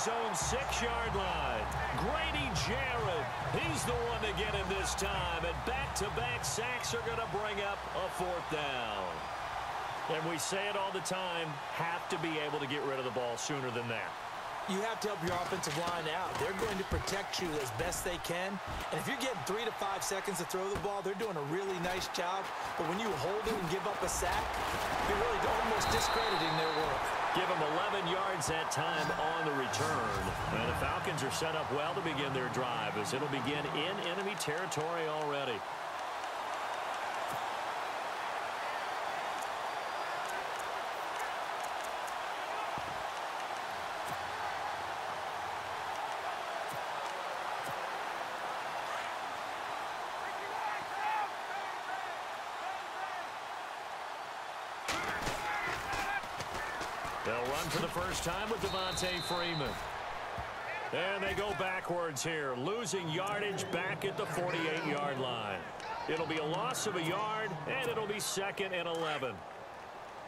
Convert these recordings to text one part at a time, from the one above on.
his own 6-yard line. Grady Jarrett, he's the one to get him this time. And back-to-back sacks are going to bring up a 4th down. And we say it all the time, have to be able to get rid of the ball sooner than that. You have to help your offensive line out. They're going to protect you as best they can. And if you're getting 3 to 5 seconds to throw the ball, they're doing a really nice job. But when you hold it and give up a sack, you're really almost discrediting their work. Give them 11 yards that time on the return. And the Falcons are set up well to begin their drive as it'll begin in enemy territory already. They'll run for the first time with Devontae Freeman. And they go backwards here, losing yardage back at the 48-yard line. It'll be a loss of a yard, and it'll be 2nd and 11.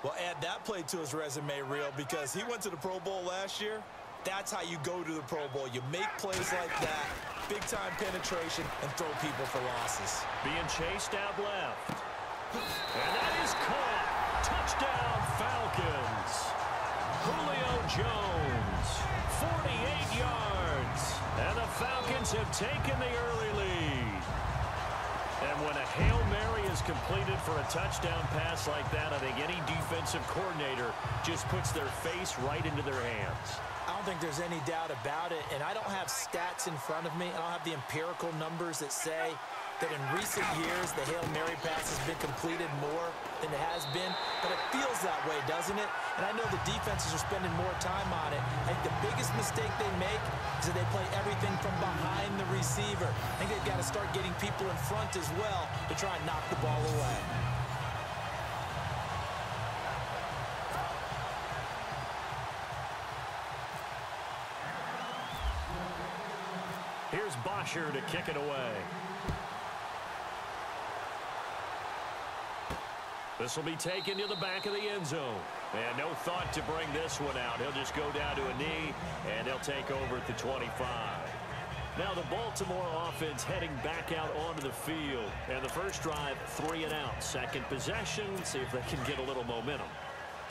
Well, add that play to his resume reel because he went to the Pro Bowl last year. That's how you go to the Pro Bowl. You make plays like that, big-time penetration, and throw people for losses. Being chased out left. And that is caught. Touchdown, Falcons. Julio Jones, 48 yards. And the Falcons have taken the early lead. And when a Hail Mary is completed for a touchdown pass like that, I think any defensive coordinator just puts their face right into their hands. I don't think there's any doubt about it, and I don't have stats in front of me. I don't have the empirical numbers that say that in recent years the Hail Mary pass has been completed more than it has been, but it feels that way, doesn't it? And I know the defenses are spending more time on it. I think the biggest mistake they make is that they play everything from behind the receiver. I think they've got to start getting people in front as well to try and knock the ball away. Here's Bosher to kick it away. This will be taken to the back of the end zone. And no thought to bring this one out. He'll just go down to a knee, and they'll take over at the 25. Now the Baltimore offense heading back out onto the field. And the first drive, 3 and out. Second possession, see if they can get a little momentum.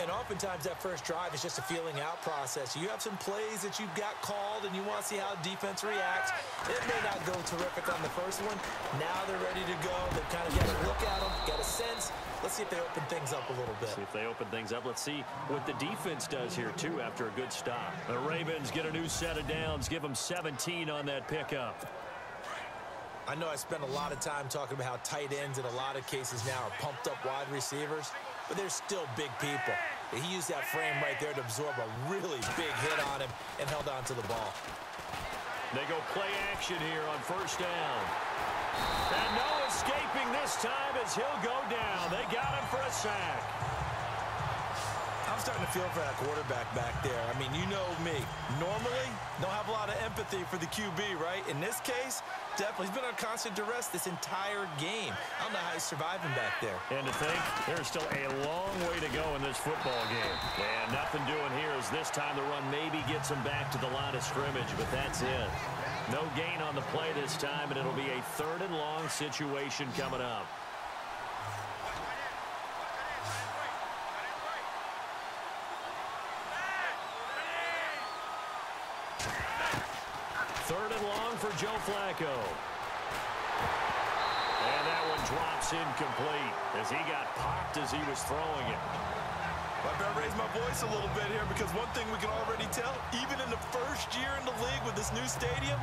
And oftentimes that first drive is just a feeling out process. You have some plays that you've got called and you want to see how defense reacts. It may not go terrific on the first one. Now they're ready to go. They've kind of got a look at them, got a sense. Let's see if they open things up a little bit. See if they open things up. Let's see what the defense does here, too, after a good stop. The Ravens get a new set of downs. Give them 17 on that pickup. I know I spent a lot of time talking about how tight ends in a lot of cases now are pumped up wide receivers, but they're still big people. He used that frame right there to absorb a really big hit on him and held on to the ball. They go play action here on first down. And no escaping this time as he'll go down. They got him for a sack. I'm starting to feel for that quarterback back there. I mean, you know me. Normally, don't have a lot of empathy for the QB, right? In this case, definitely. He's been on constant duress this entire game. I don't know how he's surviving back there. And to think, there's still a long way to go in this football game. And nothing doing here as this time the run maybe gets him back to the line of scrimmage, but that's it. No gain on the play this time, and it'll be a 3rd and long situation coming up. Third and long for Joe Flacco. And that one drops incomplete as he got popped as he was throwing it. I better raise my voice a little bit here because one thing we can already tell, even in the first year in the league with this new stadium,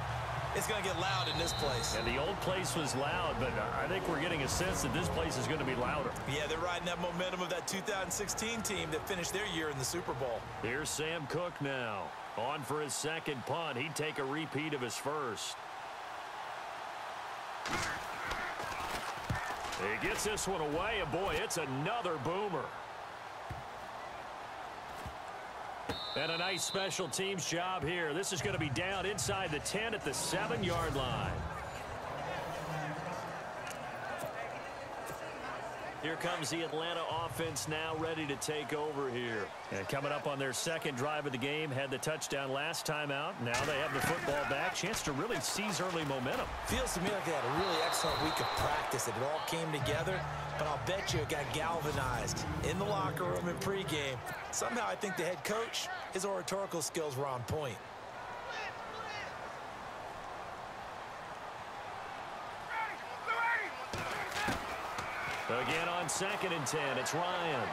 it's going to get loud in this place. And the old place was loud, but I think we're getting a sense that this place is going to be louder. Yeah, they're riding that momentum of that 2016 team that finished their year in the Super Bowl. Here's Sam Cook now. On for his second punt. He'd take a repeat of his first. He gets this one away, and boy, it's another boomer. And a nice special teams job here. This is going to be down inside the 10 at the 7-yard line. Here comes the Atlanta offense now ready to take over here. And coming up on their second drive of the game, had the touchdown last time out. Now they have the football back. Chance to really seize early momentum. Feels to me like they had a really excellent week of practice. It all came together, but I'll bet you it got galvanized in the locker room in pregame. Somehow I think the head coach, his oratorical skills were on point. Again on 2nd and 10, it's Ryan.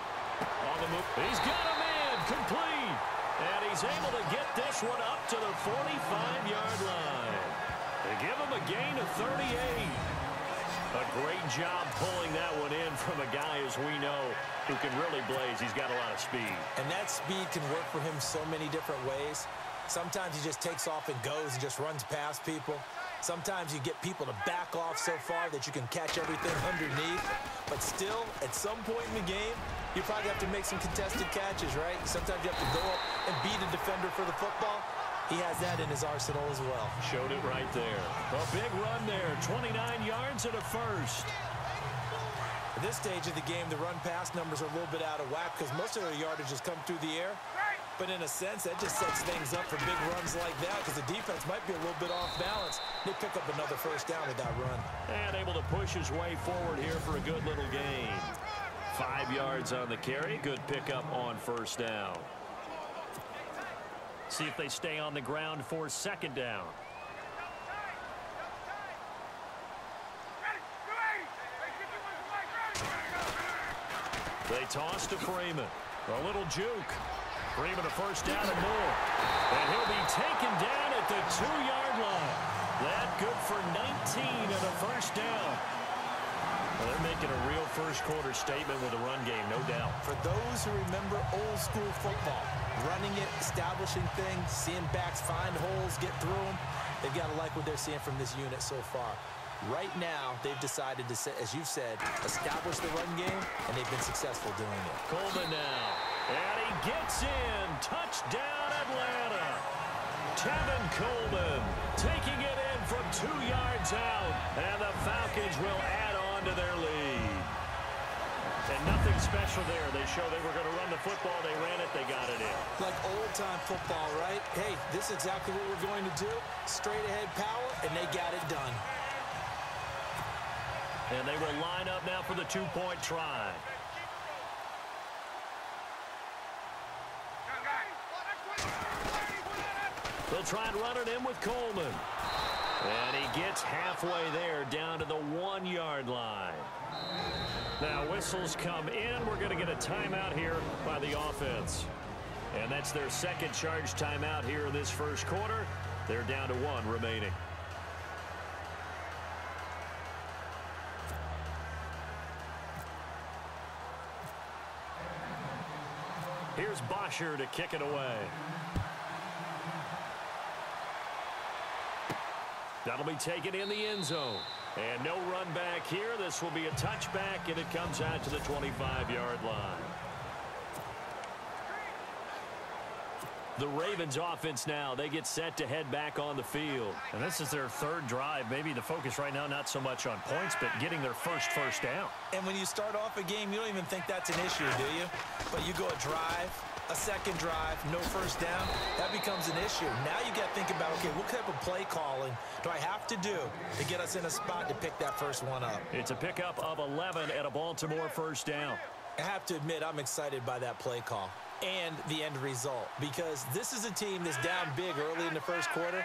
On the move. He's got a man complete. And he's able to get this one up to the 45-yard line. They give him a gain of 38. A great job pulling that one in from a guy, as we know, who can really blaze. He's got a lot of speed. And that speed can work for him so many different ways. Sometimes he just takes off and goes and just runs past people. Sometimes you get people to back off so far that you can catch everything underneath. But still, at some point in the game, you probably have to make some contested catches, right? Sometimes you have to go up and beat a defender for the football. He has that in his arsenal as well. Showed it right there. A big run there, 29 yards and a first. At this stage of the game, the run-pass numbers are a little bit out of whack because most of their yardage has come through the air. But in a sense, that just sets things up for big runs like that because the defense might be a little bit off balance. They pick up another first down with that run. And able to push his way forward here for a good little gain. 5 yards on the carry. Good pickup on first down. See if they stay on the ground for 2nd down. They toss to Freeman. A little juke. Freeman a first down and more. And he'll be taken down at the 2-yard line. That good for 19 and a first down. Well, they're making a real first-quarter statement with a run game, no doubt. For those who remember old-school football, running it, establishing things, seeing backs find holes, get through them, they've got to like what they're seeing from this unit so far. Right now, they've decided to, as you've said, establish the run game, and they've been successful doing it. Coleman now. And he gets in. Touchdown, Atlanta. Tevin Coleman taking it in from 2 yards out. And the Falcons will add on to their lead. And nothing special there. They show they were going to run the football. They ran it. They got it in. Like old-time football, right? Hey, this is exactly what we're going to do. Straight-ahead power, and they got it done. And they will line up now for the 2-point try. They'll try and run it in with Coleman. And he gets halfway there down to the 1-yard line. Now whistles come in. We're going to get a timeout here by the offense. And that's their second charge timeout here in this first quarter. They're down to 1 remaining. Here's Bosher to kick it away. That'll be taken in the end zone. And no run back here. This will be a touchback, and it comes out to the 25-yard line. The Ravens offense now, they get set to head back on the field. And this is their 3rd drive. Maybe the focus right now not so much on points, but getting their first down. And when you start off a game, you don't even think that's an issue, do you? But you go a drive, a second drive, no first down, that becomes an issue. Now you got to think about, okay, what type of play calling do I have to do to get us in a spot to pick that first one up? It's a pickup of 11 and a Baltimore first down. I have to admit, I'm excited by that play call and the end result because this is a team that's down big early in the first quarter,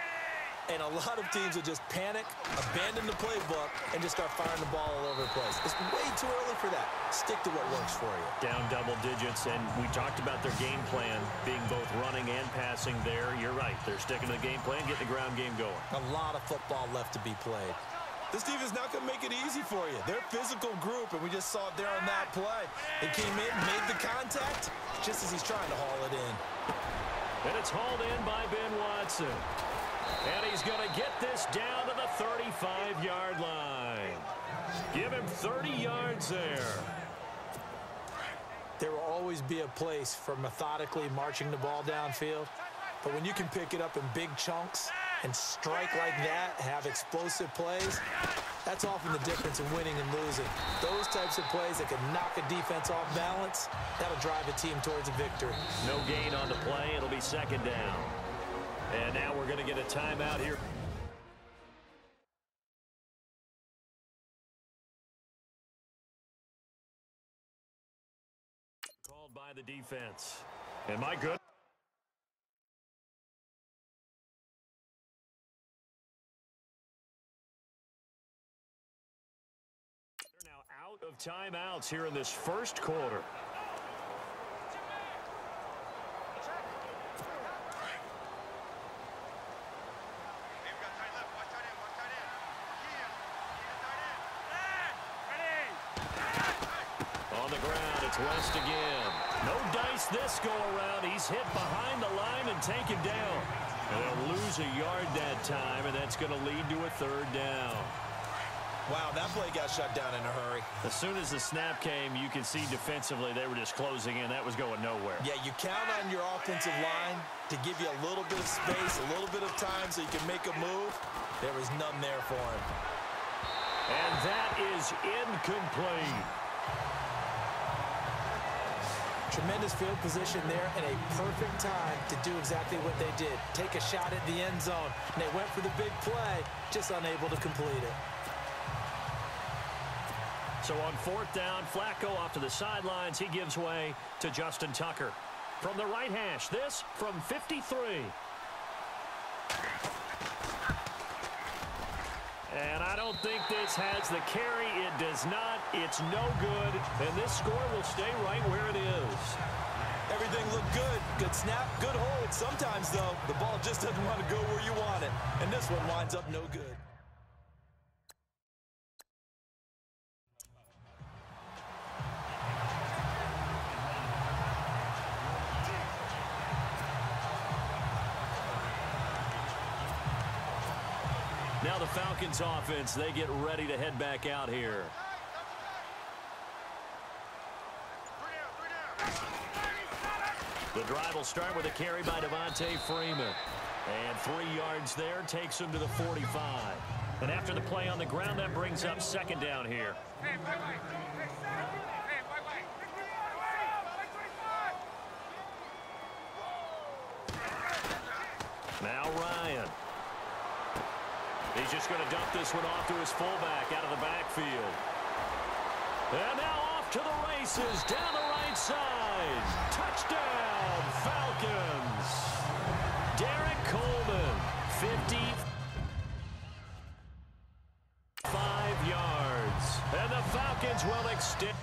and a lot of teams will just panic, abandon the playbook, and just start firing the ball all over the place. It's way too early for that. Stick to what works for you. Down double digits, and we talked about their game plan being both running and passing there. You're right. They're sticking to the game plan, getting the ground game going. A lot of football left to be played. This team is not going to make it easy for you. They're a physical group, and we just saw it there on that play. They came in, made the contact, just as he's trying to haul it in. And it's hauled in by Ben Watson. And he's going to get this down to the 35-yard line. Give him 30 yards there. There will always be a place for methodically marching the ball downfield. But when you can pick it up in big chunks and strike like that, have explosive plays, That's often the difference in winning and losing. Those types of plays that can knock a defense off balance, that'll drive a team towards a victory. No gain on the play. It'll be second down. And now we're going to get a timeout here. Called by the defense. And my good. They're now out of timeouts here in this first quarter. On the ground, it's West again. No dice this go-around. He's hit behind the line and taken down. And they'll lose a yard that time, and that's going to lead to a third down. Wow, that play got shut down in a hurry. As soon as the snap came, you could see defensively they were just closing in. That was going nowhere. Yeah, you count on your offensive line to give you a little bit of space, a little bit of time so you can make a move. There was none there for him. And that is incomplete. Tremendous field position there and a perfect time to do exactly what they did. Take a shot at the end zone. And they went for the big play, just unable to complete it. So on fourth down, Flacco off to the sidelines. He gives way to Justin Tucker. From the right hash, this from 53. And I don't think this has the carry. It does not. It's no good. And this score will stay right where it is. Everything looked good. Good snap, good hold. Sometimes, though, the ball just doesn't want to go where you want it. And this one winds up no good. Now the Falcons offense, they get ready to head back out here. The drive will start with a carry by Devontae Freeman. And 3 yards there takes him to the 45. And after the play on the ground, that brings up second down here. Now Ryan. He's just going to dump this one off to his fullback out of the backfield. And now off to the races down the right side. Touchdown, Falcons. Derek Coleman, 55 yards. And the Falcons will extend.